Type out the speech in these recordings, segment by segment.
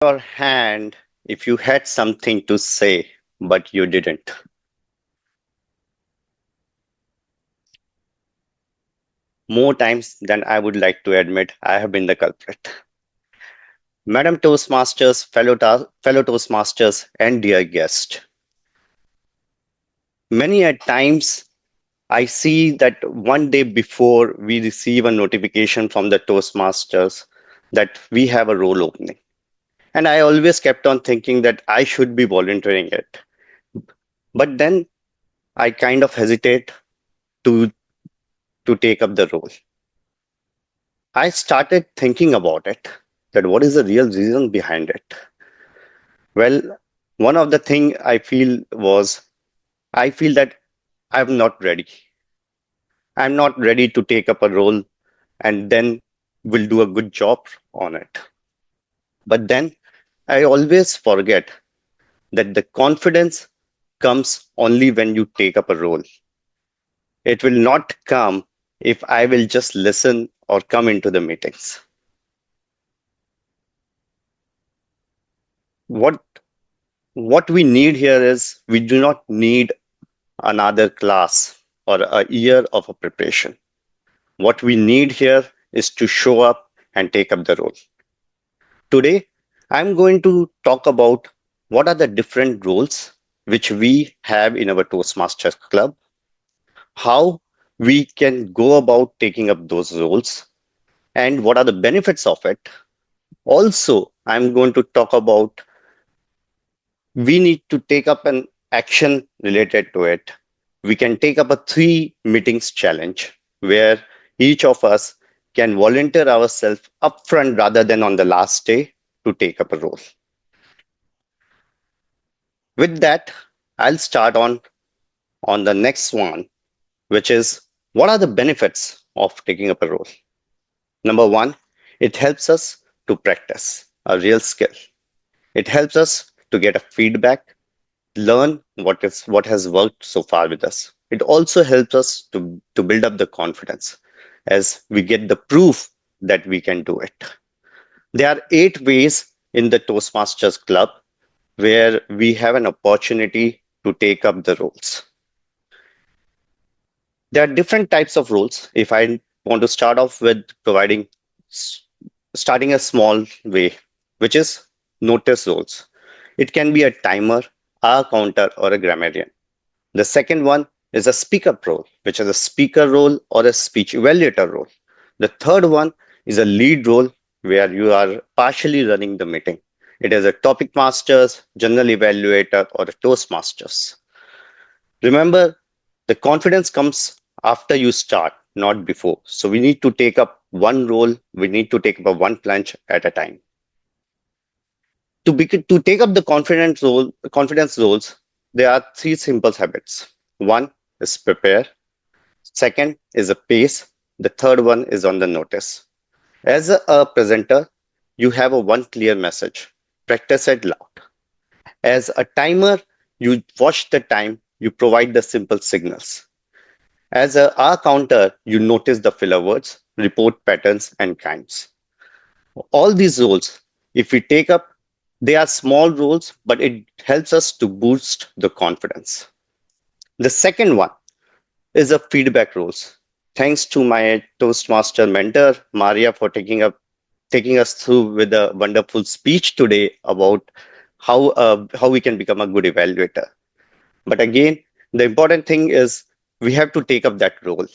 Your hand if you had something to say, but you didn't. More times than I would like to admit, I have been the culprit. Madam Toastmasters, fellow Toastmasters, and dear guest, many a times I see that one day before we receive a notification from the Toastmasters that we have a role opening. And I always kept on thinking that I should be volunteering it. But then I kind of hesitate to, to take up the role. I started thinking about it, that what is the real reason behind it? Well, one of the thing I feel was I feel that I'm not ready. I'm not ready to take up a role and then will do a good job on it. But then I always forget that the confidence comes only when you take up a role. It will not come if I will just listen or come into the meetings. What what we need here is we do not need another class or a year of a preparation. What we need here is to show up and take up the role. Today, I'm going to talk about what are the different roles which we have in our Toastmasters Club, how we can go about taking up those roles, and what are the benefits of it. Also, I'm going to talk about we need to take up an action related to it. We can take up a 3 meetings challenge where each of us can volunteer ourselves upfront rather than on the last day to take up a role. With that, I'll start on the next one, which is what are the benefits of taking up a role? Number one, it helps us to practice a real skill. It helps us to get a feedback, learn what has worked so far with us. It also helps us to build up the confidence as we get the proof that we can do it. There are 8 ways in the Toastmasters Club where we have an opportunity to take up the roles. There are different types of roles. If I want to start off with starting a small way, which is notice roles. It can be a timer, a counter, or a grammarian. The second one is a speaker role, which is a speaker role or a speech evaluator role. The third one is a lead role where you are partially running the meeting. It is a topic masters, general evaluator, or a toastmasters. Remember, the confidence comes after you start, not before. So we need to take up one role, we need to take up one plunge at a time. To take up the confidence roles, there are 3 simple habits. One is prepare. Second is a pace. The third one is on the notice. As a presenter, you have a one clear message. Practice it loud. As a timer, you watch the time, you provide the simple signals. As a R counter, you notice the filler words, report patterns, and kinds. All these roles, if we take up, they are small roles, but it helps us to boost the confidence. The second one is a feedback roles. Thanks to my Toastmaster mentor, Maria, for taking us through with a wonderful speech today about how we can become a good evaluator. But again, the important thing is we have to take up that role.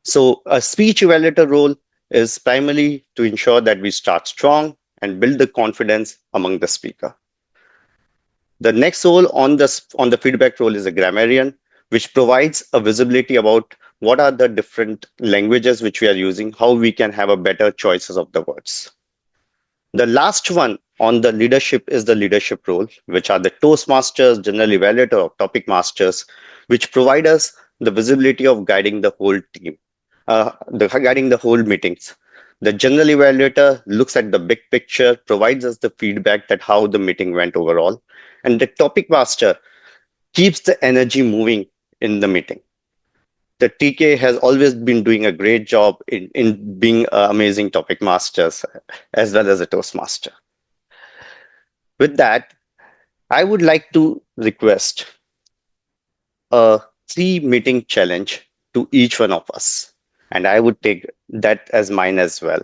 So a speech evaluator role is primarily to ensure that we start strong and build the confidence among the speaker. The next role on the feedback role is a grammarian, which provides a visibility about what are the different languages which we are using, how we can have a better choices of the words. The last one on the leadership is the leadership role, which are the Toastmasters, General Evaluator, or Topic Masters, which provide us the visibility of guiding the whole team, guiding the whole meetings. The General Evaluator looks at the big picture, provides us the feedback that how the meeting went overall, and the Topic Master keeps the energy moving in the meeting. The TK has always been doing a great job in being amazing topic masters as well as a Toastmaster. With that, I would like to request a 3 meeting challenge to each one of us. And I would take that as mine as well.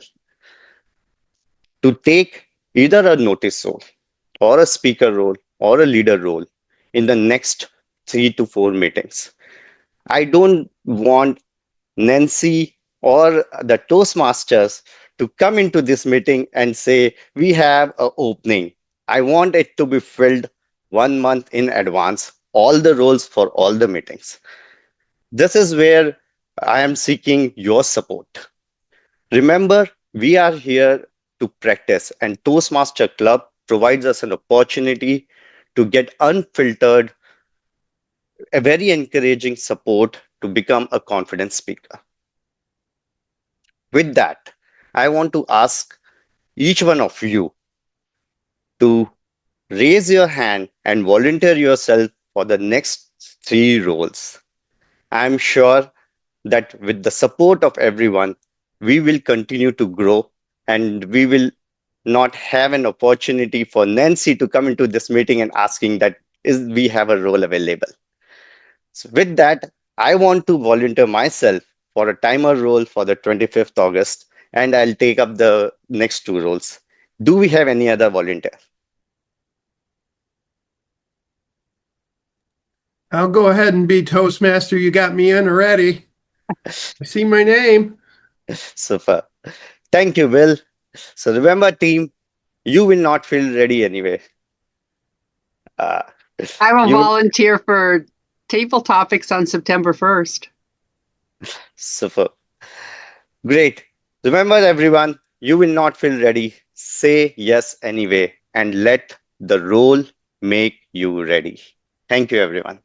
To take either a notice role or a speaker role or a leader role in the next 3 to 4 meetings. I don't want Nancy or the Toastmasters to come into this meeting and say, we have an opening. I want it to be filled 1 month in advance, all the roles for all the meetings. This is where I am seeking your support. Remember, we are here to practice, and Toastmaster Club provides us an opportunity to get unfiltered, a very encouraging support to become a confident speaker. With that, I want to ask each one of you to raise your hand and volunteer yourself for the next 3 roles. I'm sure that with the support of everyone, we will continue to grow and we will not have an opportunity for Nancy to come into this meeting and asking that is we have a role available. So with that, I want to volunteer myself for a timer role for the 25th August, and I'll take up the next 2 roles. Do we have any other volunteer? I'll go ahead and be Toastmaster. You got me in already. I see my name. Super. Thank you, Will. So remember, team, you will not feel ready anyway. Uh, I will you will, volunteer for table topics on September 1st. super. Great. Remember, everyone, you will not feel ready. Say yes anyway and let the role make you ready. Thank you, everyone.